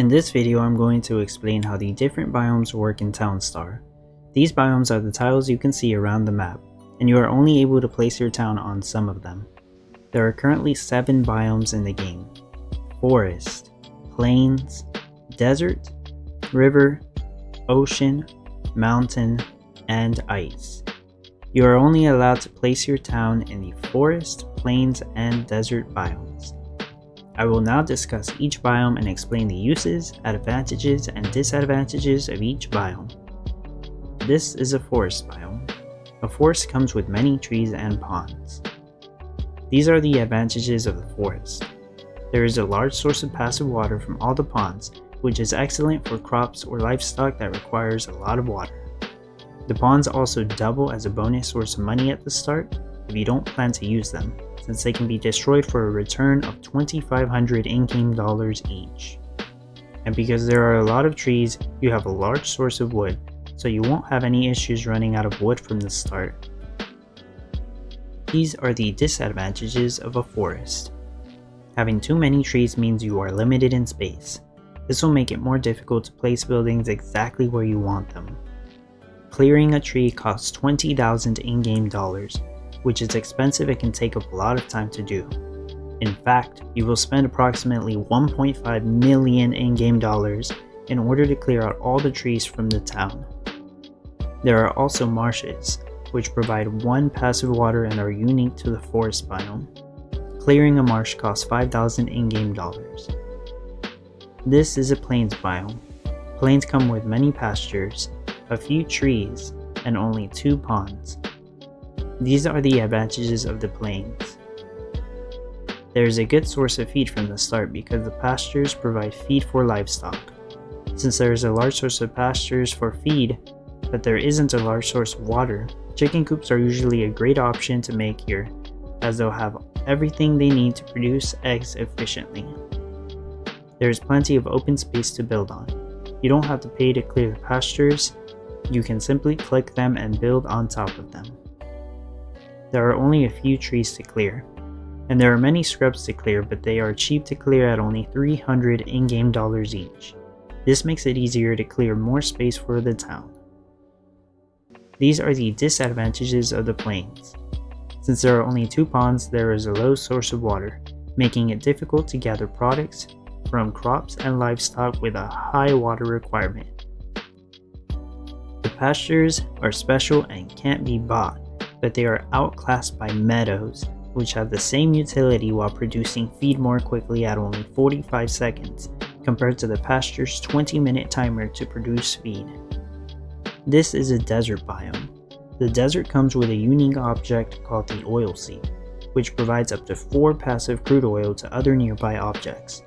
In this video, I'm going to explain how the different biomes work in Townstar. These biomes are the tiles you can see around the map, and you are only able to place your town on some of them. There are currently 7 biomes in the game: Forest, Plains, Desert, River, Ocean, Mountain, and Ice. You are only allowed to place your town in the Forest, Plains, and Desert biomes. I will now discuss each biome and explain the uses, advantages, and disadvantages of each biome. This is a forest biome. A forest comes with many trees and ponds. These are the advantages of the forest. There is a large source of passive water from all the ponds, which is excellent for crops or livestock that requires a lot of water. The ponds also double as a bonus source of money at the start if you don't plan to use them, since they can be destroyed for a return of 2,500 in-game dollars each. And because there are a lot of trees, you have a large source of wood, so you won't have any issues running out of wood from the start. These are the disadvantages of a forest. Having too many trees means you are limited in space. This will make it more difficult to place buildings exactly where you want them. Clearing a tree costs 20,000 in-game dollars, which is expensive and can take up a lot of time to do. In fact, you will spend approximately 1.5 million in-game dollars in order to clear out all the trees from the town. There are also marshes, which provide 1 passive water and are unique to the forest biome. Clearing a marsh costs 5,000 in-game dollars. This is a plains biome. Plains come with many pastures, a few trees, and only 2 ponds. These are the advantages of the plains. There is a good source of feed from the start because the pastures provide feed for livestock. Since there is a large source of pastures for feed, but there isn't a large source of water, chicken coops are usually a great option to make here, as they'll have everything they need to produce eggs efficiently. There is plenty of open space to build on. You don't have to pay to clear the pastures, you can simply click them and build on top of them. There are only a few trees to clear, and there are many scrubs to clear, but they are cheap to clear at only 300 in-game dollars each. This makes it easier to clear more space for the town. These are the disadvantages of the plains. Since there are only 2 ponds, there is a low source of water, making it difficult to gather products from crops and livestock with a high water requirement. The pastures are special and can't be bought, but they are outclassed by meadows, which have the same utility while producing feed more quickly at only 45 seconds, compared to the pasture's 20-minute timer to produce feed. This is a desert biome. The desert comes with a unique object called the oil seep, which provides up to 4 passive crude oil to other nearby objects.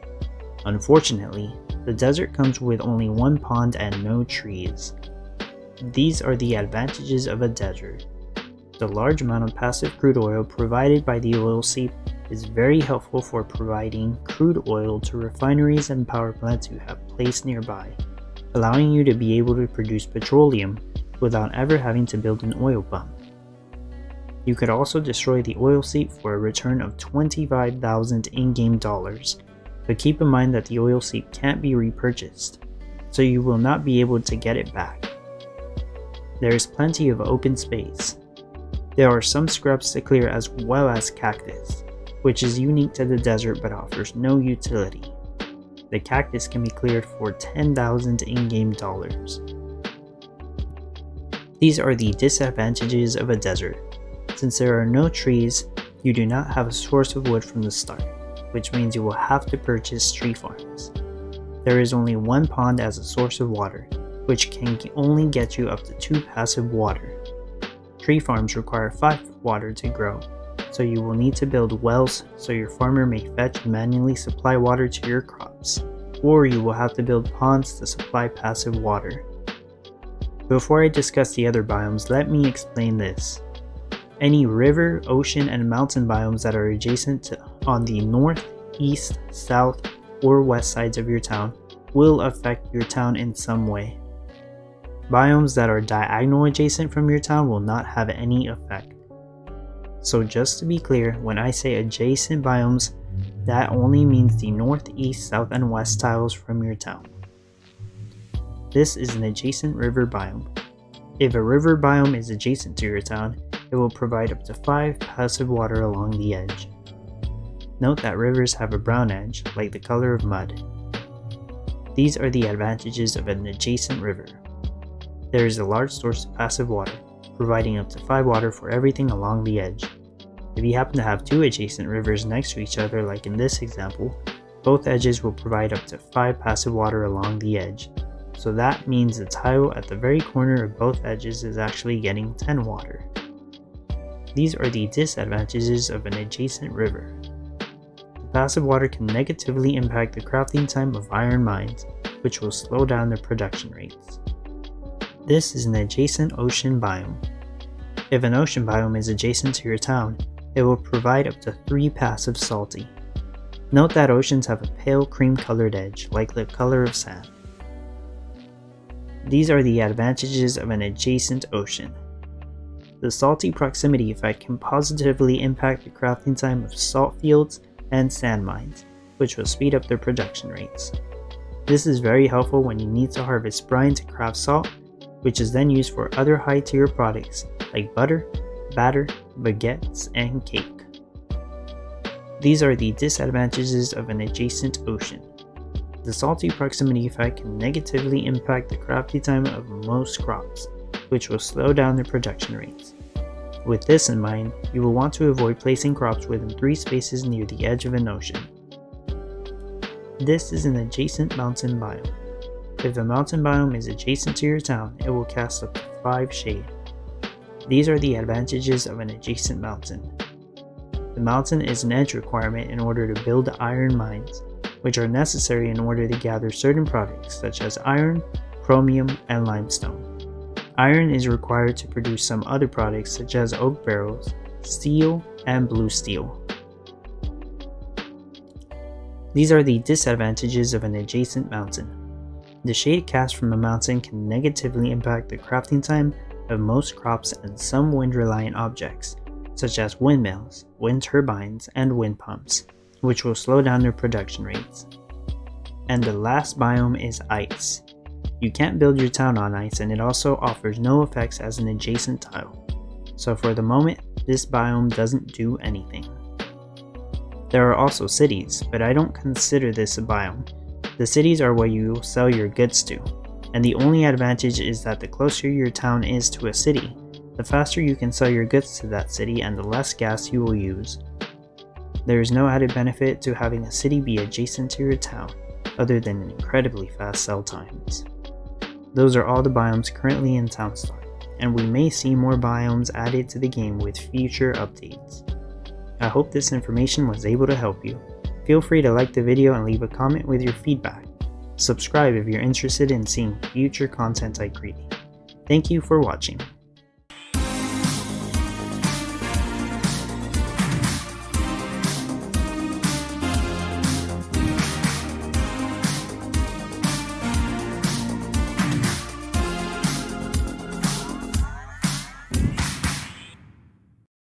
Unfortunately, the desert comes with only 1 pond and no trees. These are the advantages of a desert. The large amount of passive crude oil provided by the oil seep is very helpful for providing crude oil to refineries and power plants you have placed nearby, allowing you to be able to produce petroleum without ever having to build an oil pump. You could also destroy the oil seep for a return of 25,000 in-game dollars, but keep in mind that the oil seep can't be repurchased, so you will not be able to get it back. There is plenty of open space. There are some scrubs to clear as well as cactus, which is unique to the desert but offers no utility. The cactus can be cleared for 10,000 in-game dollars. These are the disadvantages of a desert. Since there are no trees, you do not have a source of wood from the start, which means you will have to purchase tree farms. There is only 1 pond as a source of water, which can only get you up to 2 passive water. Tree farms require 5 water to grow, so you will need to build wells so your farmer may fetch and manually supply water to your crops, or you will have to build ponds to supply passive water. Before I discuss the other biomes, let me explain this. Any river, ocean, and mountain biomes that are adjacent to on the north, east, south, or west sides of your town will affect your town in some way. Biomes that are diagonal adjacent from your town will not have any effect. So just to be clear, when I say adjacent biomes, that only means the north, east, south, and west tiles from your town. This is an adjacent river biome. If a river biome is adjacent to your town, it will provide up to 5 passive water along the edge. Note that rivers have a brown edge, like the color of mud. These are the advantages of an adjacent river. There is a large source of passive water, providing up to 5 water for everything along the edge. If you happen to have 2 adjacent rivers next to each other, like in this example, both edges will provide up to 5 passive water along the edge. So that means the tile at the very corner of both edges is actually getting 10 water. These are the disadvantages of an adjacent river. The passive water can negatively impact the crafting time of iron mines, which will slow down their production rates. This is an adjacent ocean biome. If an ocean biome is adjacent to your town, it will provide up to 3 passive salty. Note that oceans have a pale cream colored edge, like the color of sand. These are the advantages of an adjacent ocean. The salty proximity effect can positively impact the crafting time of salt fields and sand mines, which will speed up their production rates. This is very helpful when you need to harvest brine to craft salt, which is then used for other high-tier products like butter, batter, baguettes, and cake. These are the disadvantages of an adjacent ocean. The salty proximity effect can negatively impact the crafting time of most crops, which will slow down their production rates. With this in mind, you will want to avoid placing crops within 3 spaces near the edge of an ocean. This is an adjacent mountain biome. If a mountain biome is adjacent to your town, it will cast up to 5 shade. These are the advantages of an adjacent mountain. The mountain is an edge requirement in order to build iron mines, which are necessary in order to gather certain products such as iron, chromium, and limestone. Iron is required to produce some other products such as oak barrels, steel, and blue steel. These are the disadvantages of an adjacent mountain. The shade cast from a mountain can negatively impact the crafting time of most crops and some wind-reliant objects, such as windmills, wind turbines, and wind pumps, which will slow down their production rates. And the last biome is ice. You can't build your town on ice, and it also offers no effects as an adjacent tile. So for the moment, this biome doesn't do anything. There are also cities, but I don't consider this a biome. The cities are where you will sell your goods to, and the only advantage is that the closer your town is to a city, the faster you can sell your goods to that city and the less gas you will use. There is no added benefit to having a city be adjacent to your town, other than incredibly fast sell times. Those are all the biomes currently in Townstar, and we may see more biomes added to the game with future updates. I hope this information was able to help you. Feel free to like the video and leave a comment with your feedback. Subscribe if you're interested in seeing future content I create. Thank you for watching.